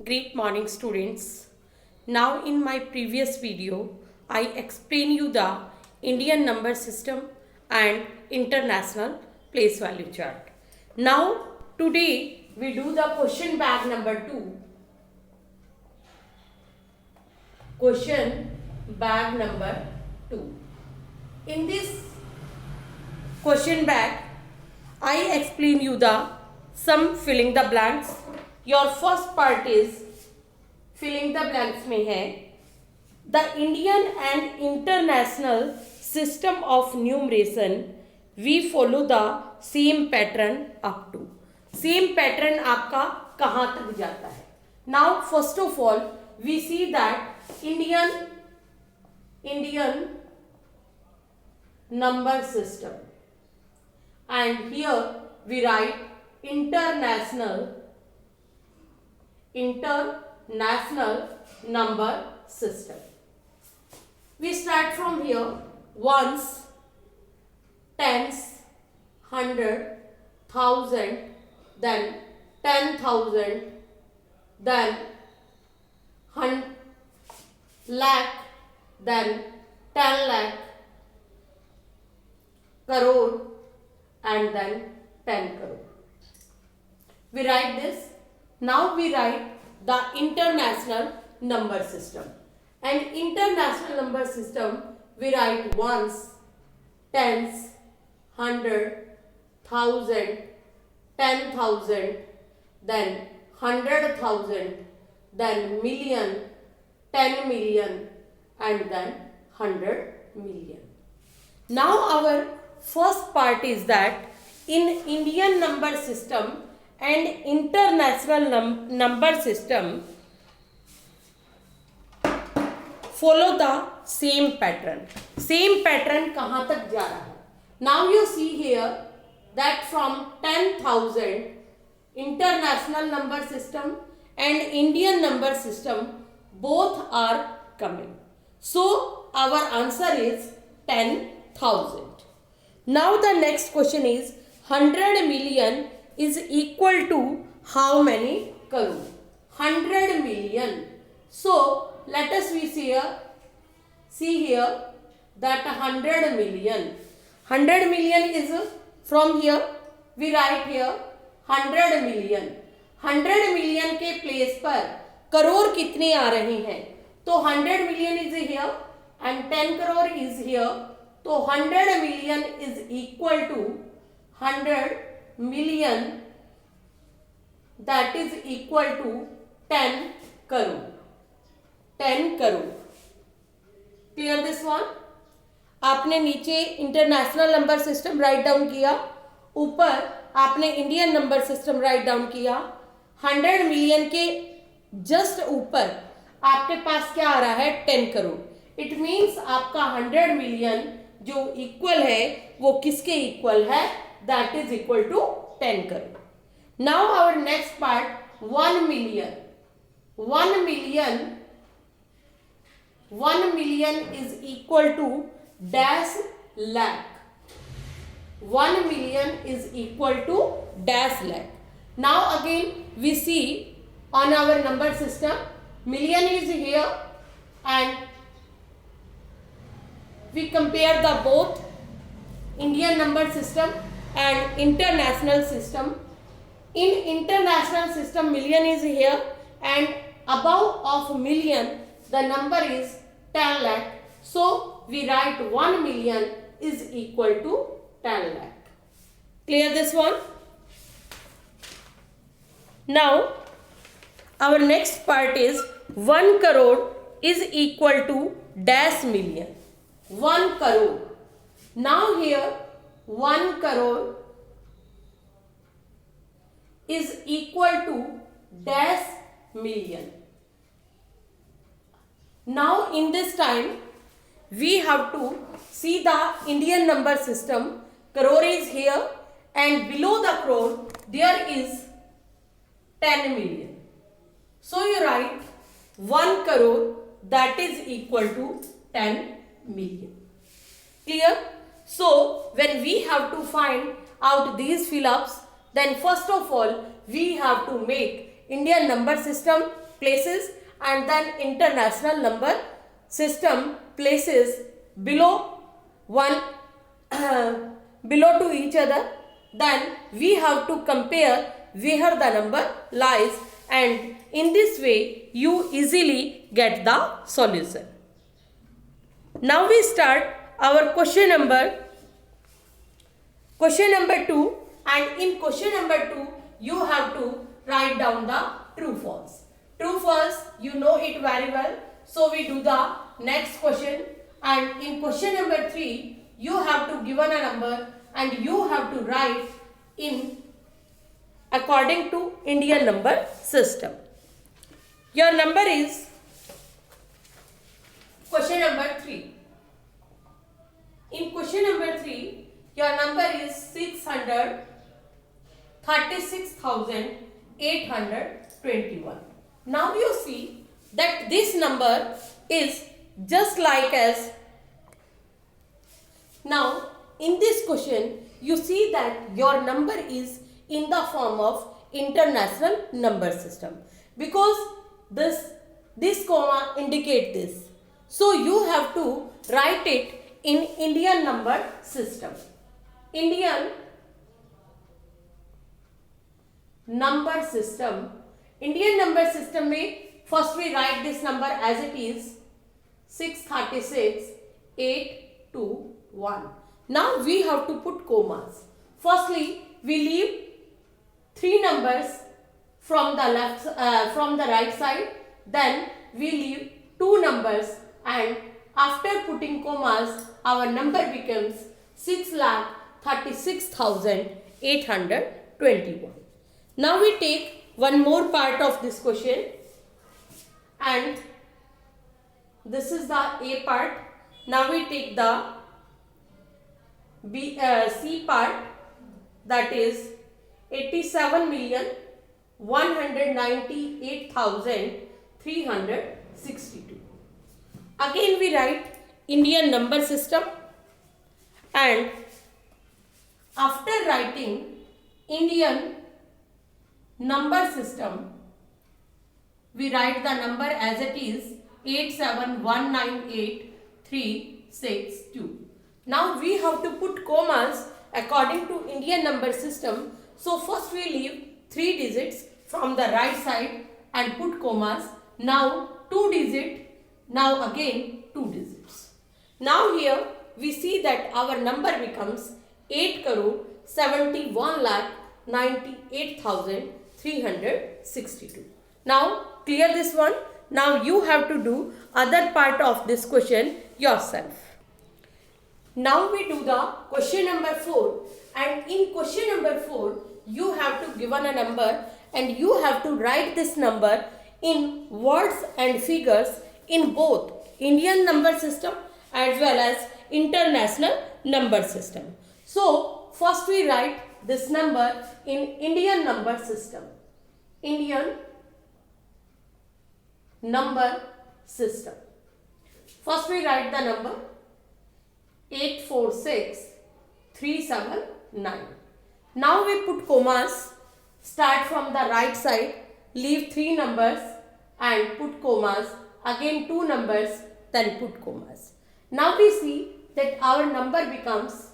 Great morning students. Now in my previous video I explain you the Indian number system and international place value chart. Now today we do the question bag number 2. Question bag number 2. In this question bag I explain you the some filling the blanks. Your first part is filling the blanks में है the Indian and international system of numeration we follow the same pattern up to. Same pattern आपका कहाँ तक जाता है? Now first of all we see that Indian number system, and here we write international number system. We start from here: ones, tens, hundred, thousand, then 10,000, then lakh, then 10 lakh, crore, and then 10 crore. We write this. Now we write the international number system. And international number system we write ones, tens, hundred, thousand, 10,000, then 100,000, then million, 10 million, and then 100 million. Now our first part is that in Indian number system and international number system follow the same pattern. Same pattern कहाँ तक जा रहा है? Now you see here that from 10,000 international number system and Indian number system both are coming. So our answer is 10,000. Now the next question is 100 million is equal to how many crore? 100 million. So let us see here that 100 million. 100 million is from here. We write here 100 million. 100 million के place पर करोड़ कितने आ रहे हैं? तो 100 million is here and 10 crore is here. तो 100 million is equal to 100 million, that is equal to 10 crore. 10 crore. Clear this one? आपने नीचे international number system write down किया, ऊपर आपने Indian number system write down किया. 100 million के just ऊपर आपके पास क्या आ रहा है? 10 करोड़. इट मीन्स आपका 100 मिलियन जो इक्वल है वो किसके इक्वल है? That is equal to 10 crore. Now our next part 1 million. 1 million is equal to dash lakh. 1 million is equal to dash lakh. Now again we see on our number system million is here and we compare the both Indian number system and international system. In international system million is here and above of million the number is 10 lakh. So we write 1 million is equal to 10 lakh. Clear this one? Now our next part is 1 crore is equal to dash million. 1 crore. Now here 1 crore is equal to dash million. Now in this time we have to see the Indian number system. Crore is here and below the crore there is 10 million. So you write 1 crore that is equal to 10 million. Clear? So when we have to find out these fill-ups, then first of all we have to make Indian number system places, and then international number system places below one below to each other. Then we have to compare where the number lies, and in this way you easily get the solution. Now we start our question number 2, and in question number 2 you have to write down the true false. True false you know it very well, so we do the next question. And in question number 3 you have to given a number and you have to write in according to Indian number system. Your number is question number 3. In question number 3 your number is 636,821. Now you see that this number is just like as, now in this question you see that your number is in the form of international number system, because this comma indicate this, so you have to write it in Indian number system. Indian number system. Indian number system में first we write this number as it is 636,821. Now we have to put commas. Firstly we leave 3 numbers from the right side, then we leave 2 numbers, and after putting commas our number becomes 6,36,821. Now we take one more part of this question, and this is the A part. Now we take the C part, that is 87,198,362. Again we write Indian number system, and after writing Indian number system we write the number as it is 87,198,362. Now we have to put commas according to Indian number system. So first we leave 3 digits from the right side and put commas. Now 2 digit, now again 2 digits. Now here we see that our number becomes 8,71,98,362. Now clear this one. Now you have to do other part of this question yourself. Now we do the question number 4, and in question number 4 you have to given a number and you have to write this number in words and figures in both Indian number system as well as international number system. So first we write this number in Indian number system. Indian number system. First we write the number 846,379. Now we put commas, start from the right side, leave 3 numbers and put commas, again 2 numbers, then put commas. Now we see that our number becomes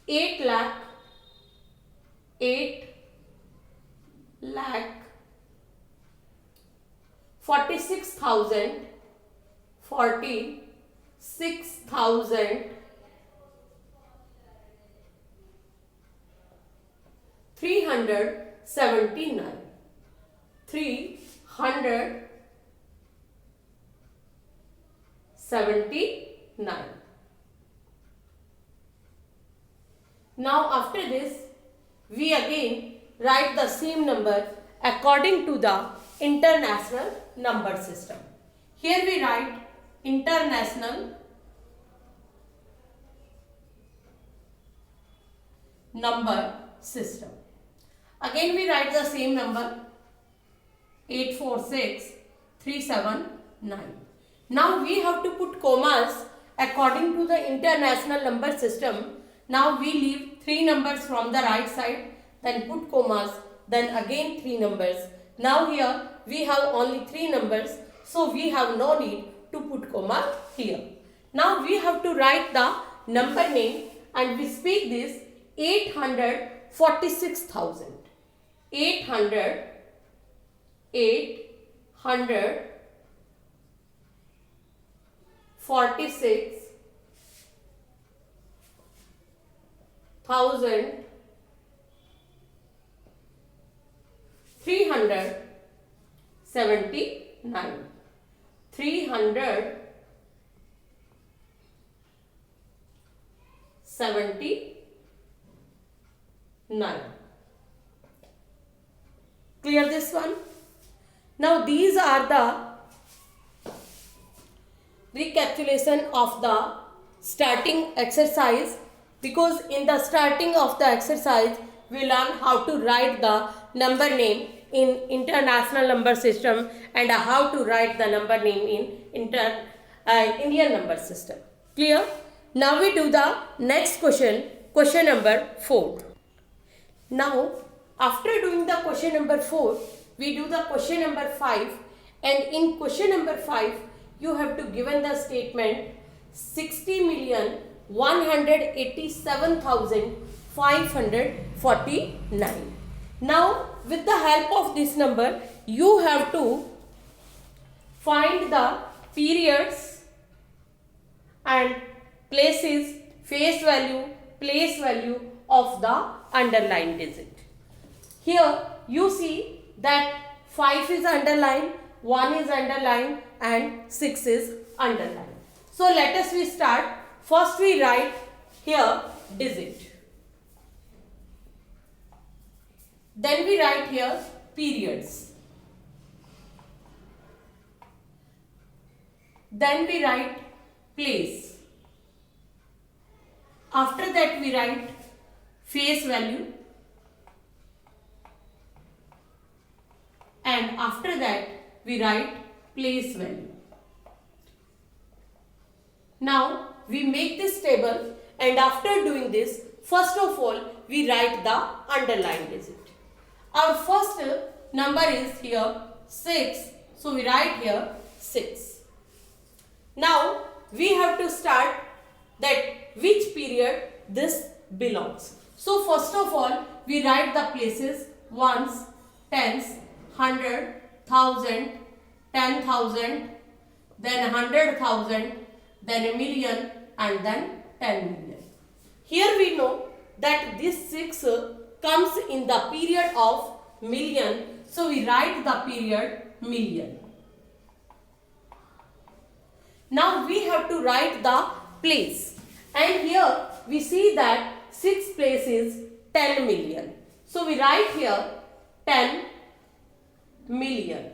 379. Now after this we again write the same number according to the international number system. Here we write international number system. Again we write the same number 846,379. Now we have to put commas according to the international number system. Now we leave 3 numbers from the right side, then put commas, then again 3 numbers. Now here we have only 3 numbers, so we have no need to put comma here. Now we have to write the number name, and we speak this 846,000. 846,379. 379. Clear this one? Now these are the recapitulation of the starting exercise, because in the starting of the exercise we learn how to write the number name in international number system and how to write the number name in Indian number system. Clear? Now we do the next question, question number 4. Now after doing the question number 4, we do the question number 5, and in question number 5 you have to given the statement 60,187,549. Now with the help of this number you have to find the periods and places, face value, place value of the underlined digit. Here you see that 5 is underlined, 1 is underlined and 6 is underlined. So let us we start. First we write here digit. Then we write here periods. Then we write place. After that we write face value. And after that we write place value. Now we make this table, and after doing this, first of all we write the underlined digit. Our first number is here 6, so we write here 6. Now we have to start that which period this belongs. So first of all we write the places, ones, tens, 100, 1000, 10,000, then 100,000, then a million, and then 10 million. Here we know that this 6 comes in the period of million, so we write the period million. Now we have to write the place, and here we see that 6th place is 10 million. So we write here 10 million.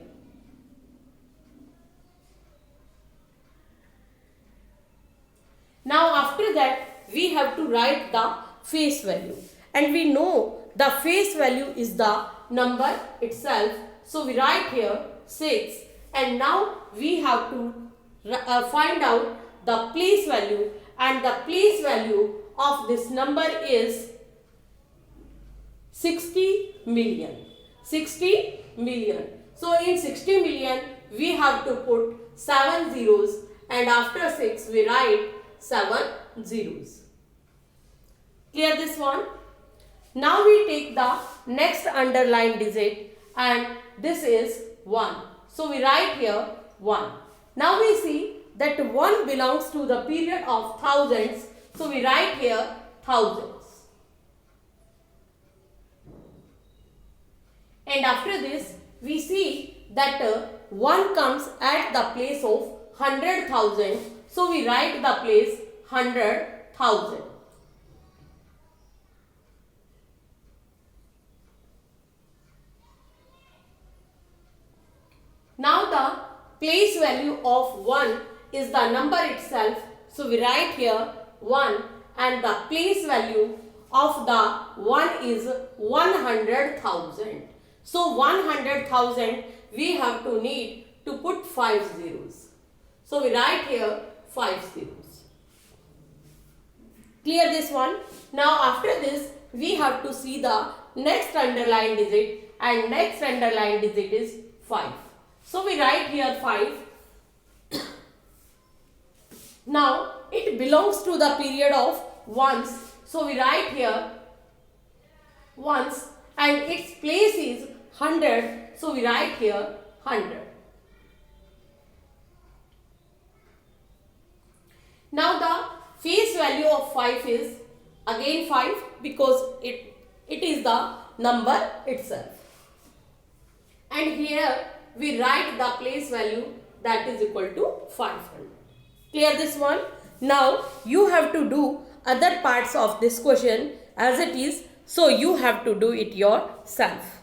Now after that we have to write the face value, and we know the face value is the number itself, so we write here 6, and now we have to find out the place value, and the place value of this number is 60 million. 60 million. So in 60 million we have to put 7 zeros, and after 6 we write 7 zeros. Clear this one? Now we take the next underlined digit, and this is 1. So we write here 1. Now we see that 1 belongs to the period of thousands, so we write here thousands. And after this we see that 1 comes at the place of 100,000, so we write the place 100,000. Now the place value of 1 is the number itself, so we write here 1, and the place value of the 1 is 100,000. So 100,000 we have to need to put 5 zeros. So we write here 5 zeros. Clear this one? Now after this we have to see the next underlined digit, and next underlined digit is 5. So we write here 5. Now it belongs to the period of ones. So we write here ones and its place is 100. So we write here 100. Now the face value of 5 is again 5 because it is the number itself. And here we write the place value that is equal to 500. Clear this one? Now you have to do other parts of this question as it is. So you have to do it yourself.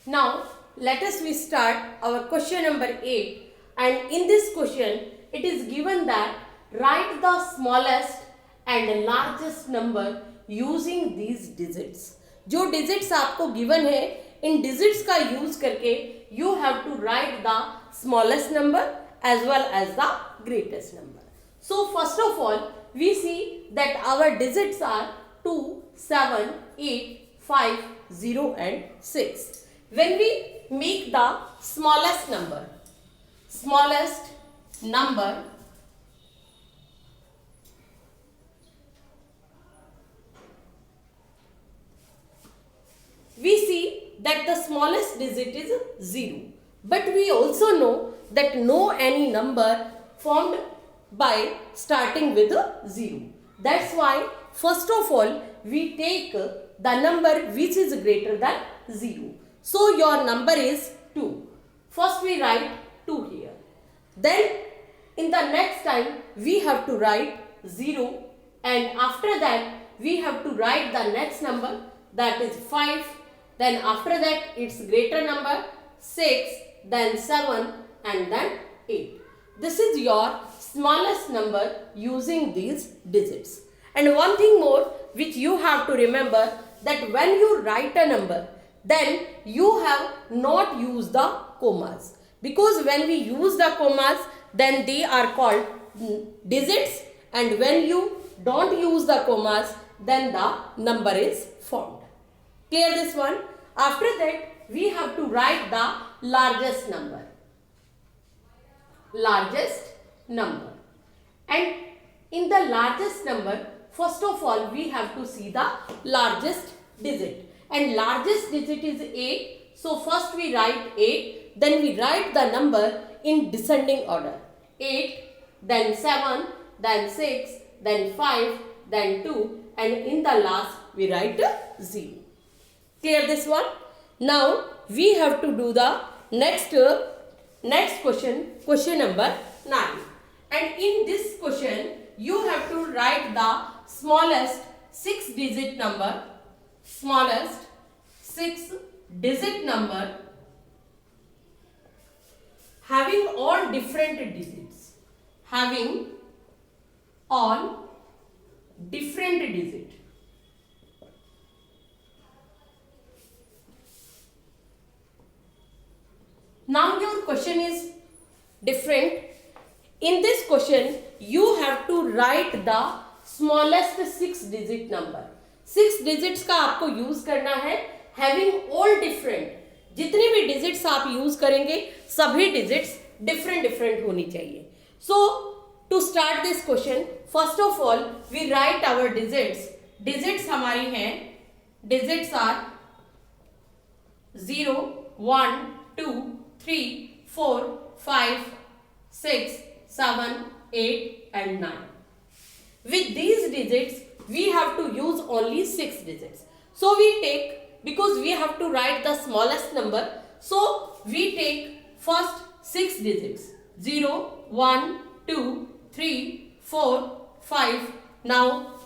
Now let us we start our question number 8, and in this question it is given that write the smallest and largest number using these digits. जो digits आपको given है इन digits का use करके you have to write the smallest number as well as the greatest number. So first of all we see that our digits are 2, 7, 8, 5, 0 and 6. When we make the smallest number we see that the smallest digit is 0. But we also know that no any number formed by starting with 0. That's why first of all we take the number which is greater than 0. So your number is 2. First we write 2 here. Then in the next time we have to write 0, and after that we have to write the next number, that is 5. Then after that it's greater number 6, then 7 and then 8. This is your smallest number using these digits. And one thing more which you have to remember, that when you write a number then you have not used the commas, because when we use the commas then they are called digits, and when you don't use the commas then the number is formed. Clear this one? After that we have to write the largest number. And in the largest number, first of all we have to see the largest digit, and largest digit is 8. So first we write 8, then we write the number in descending order. 8, then 7, then 6, then 5, then 2, and in the last we write 0. Clear this one? Now we have to do the next question number 9. And in this question you have to write the smallest 6-digit number, having all different digits. Now your question is different. In this question you have to write the smallest 6-digit number. 6 digits का आपको use करना है, having all different. जितने भी digits आप use करेंगे सभी digits different होनी चाहिए. So to start this question, first of all we write our digits. Digits हमारी हैं, digits are 0, 1, 2, 3, 4, 5, 6, 7, 8 and 9. With these digits we have to use only 6 digits. So we take, because we have to write the smallest number, so we take first 6 digits. 0, 1, 2, 3, 4, 5. Now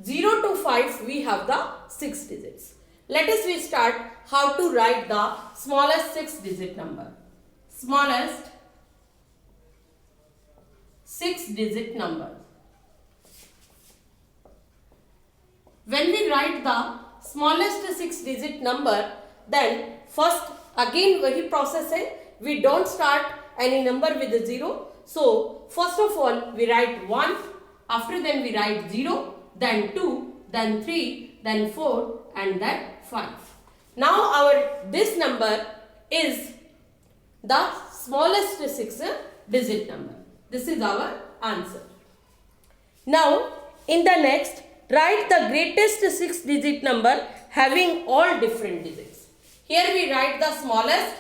0 to 5 we have the 6 digits. Let us we start how to write the smallest 6-digit number. Smallest 6-digit number. When we write the smallest 6-digit number, then first again वही process है. We don't start any number with a 0. So first of all we write 1. After then we write 0, then 2, then 3, then 4 and then 5. Now our this number is the smallest 6-digit number. This is our answer. Now, in the next, write the greatest 6-digit number having all different digits. Here we write the smallest,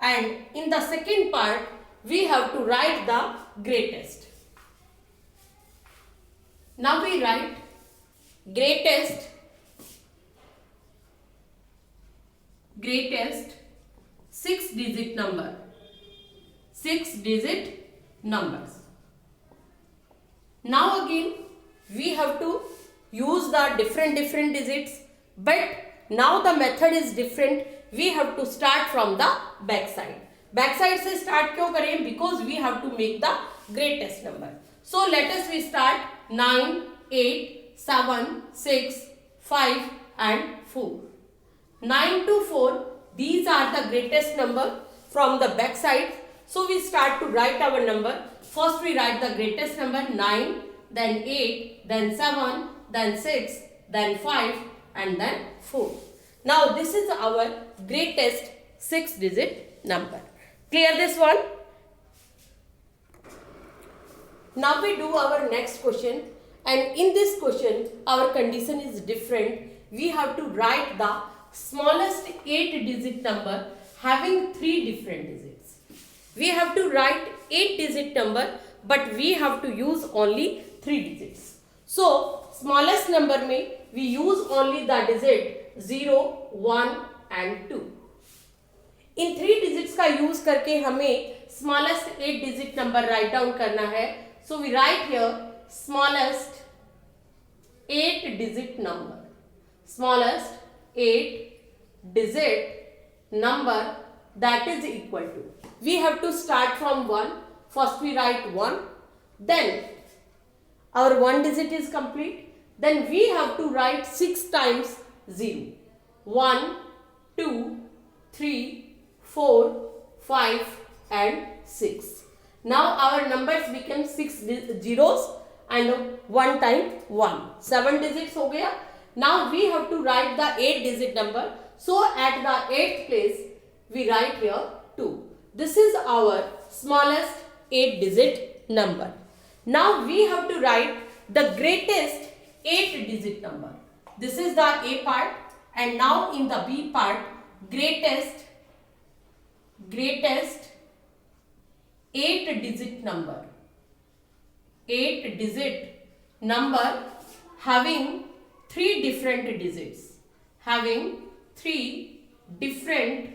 and in the second part, we have to write the greatest. Now we write greatest 6-digit number. 6-digit numbers. Now again we have to use the different digits, but now the method is different. We have to start from the back side. Back side से start क्यों करें? Because we have to make the greatest number. So let us we start 9, 8, 7, 6, 5 and 4. 9 to 4, these are the greatest number from the back side. So we start to write our number. First we write the greatest number 9, then 8, then 7, then 6, then 5 and then 4. Now this is our greatest 6-digit number. Clear this one? Now we do our next question, and in this question our condition is different. We have to write the smallest 8-digit number having 3 different digits. We have to write 8-digit number, but we have to use only 3 digits. So smallest number में we use only the digit 0, 1 and 2. In 3 digits का use करके हमें smallest 8-digit number write down करना है. So we write here smallest 8-digit number. Smallest 8-digit number, that is equal to. We have to start from 1. First we write 1. Then our 1 digit is complete. Then we have to write 6 times 0. 1, 2, 3, 4, 5 and 6. Now our numbers become 6 zeros and 1 time 1. 7 digits हो गया. Now we have to write the 8-digit number. So at the 8th place we write here 2. This is our smallest 8-digit number. Now we have to write the greatest 8-digit number. This is the A part, and now in the B part, greatest 8-digit number. 8-digit number having 3 different digits. Having 3 different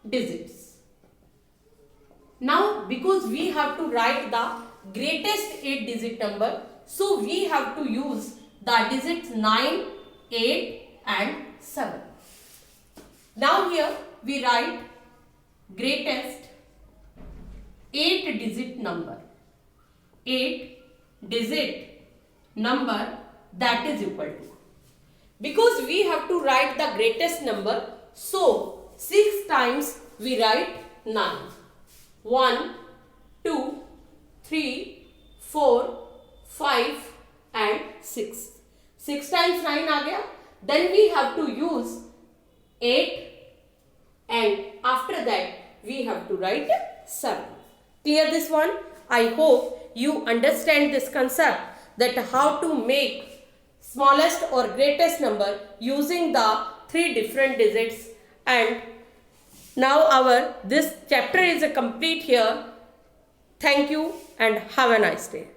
digits. Now because we have to write the greatest 8-digit number, so we have to use the digits 9, 8 and 7. Now here we write greatest 8-digit number. 8-digit number, that is equal to. Because we have to write the greatest number, so 6 times we write 9. 1, 2, 3, 4, 5 and 6. 6 times 9 आ गया. Then we have to use 8 and after that we have to write 7. Clear this one? I hope you understand this concept that how to make smallest or greatest number using the 3 different digits. And now this chapter is complete here. Thank you and have a nice day.